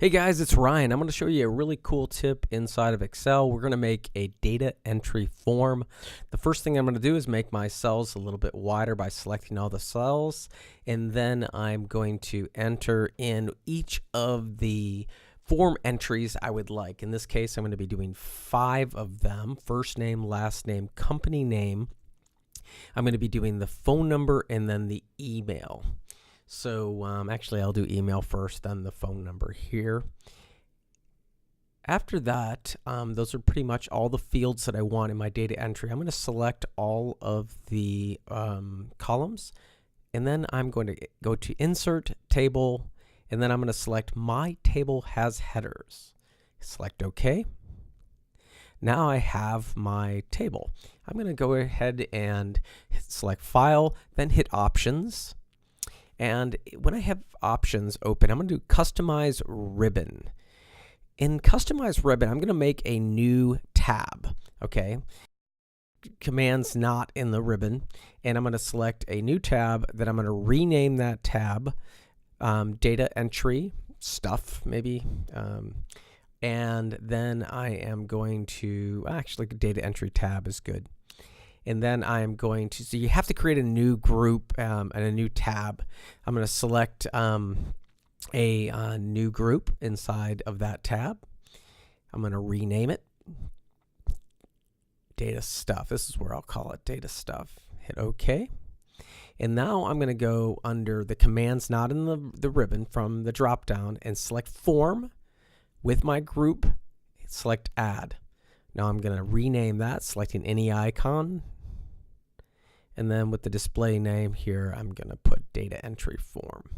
Hey guys, it's Ryan. I'm going to show you a really cool tip inside of Excel. We're going to make a data entry form. The first thing I'm going to do is make my cells a little bit wider by selecting all the cells, and then I'm going to enter in each of the form entries I would like. In this case, I'm going to be doing 5 of them: first name, last name, company name. I'm going to be doing the phone number and then the email. So actually, I'll do email first, then the phone number here. After that, those are pretty much all the fields that I want in my data entry. I'm going to select all of the columns, and then I'm going to go to Insert, Table, and then I'm going to select My Table Has Headers. Select OK. Now I have my table. I'm going to go ahead and select File, then hit Options. And when I have options open, I'm going to do Customize Ribbon. In Customize Ribbon, I'm going to make a new tab. Okay, Command's not in the ribbon, and I'm going to select a new tab. That I'm going to rename that tab Data Entry Stuff, maybe. And then I am going to actually Data Entry tab is good. And then I'm going to, so you have to create a new group and a new tab. I'm going to select a new group inside of that tab. I'm going to rename it Data Stuff. This is where I'll call it Data Stuff. Hit OK. And now I'm going to go under the commands not in the ribbon from the drop down and select Form with my group. Select Add. Now I'm going to rename that, selecting any icon. And then with the display name here, I'm going to put Data Entry Form.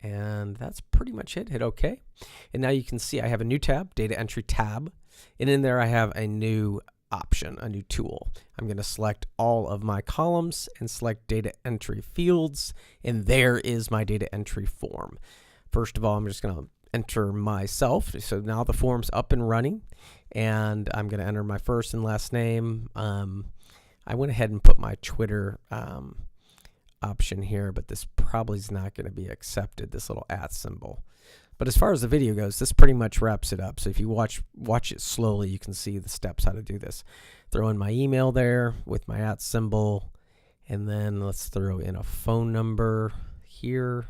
And that's pretty much it. Hit OK. And now you can see I have a new tab, Data Entry tab. And in there I have a new option, a new tool. I'm going to select all of my columns and select Data Entry Fields. And there is my data entry form. First of all, I'm just going to enter myself. So now the form's up and running, and I'm going to enter my first and last name. I went ahead and put my Twitter option here, but this probably is not going to be accepted, this little @ symbol. But as far as the video goes, this pretty much wraps it up. So if you watch it slowly, you can see the steps how to do this. Throw in my email there with my @ symbol, and then let's throw in a phone number here.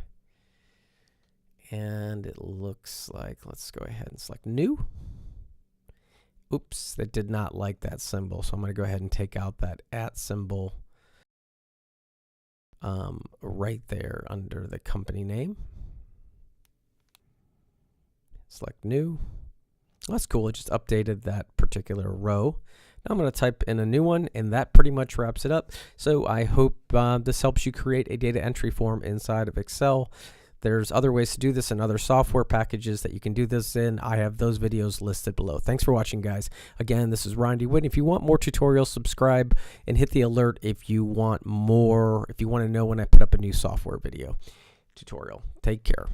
And it looks like, let's go ahead and select New. Oops, that did not like that symbol. So I'm going to go ahead and take out that @ symbol right there under the company name. Select New. That's cool. It just updated that particular row. Now I'm going to type in a new one, and that pretty much wraps it up. So I hope this helps you create a data entry form inside of Excel. There's other ways to do this and other software packages that you can do this in. I have those videos listed below. Thanks for watching, guys. Again, this is Ryan D. Whitney. If you want more tutorials, subscribe and hit the alert if you want more, if you want to know when I put up a new software video tutorial. Take care.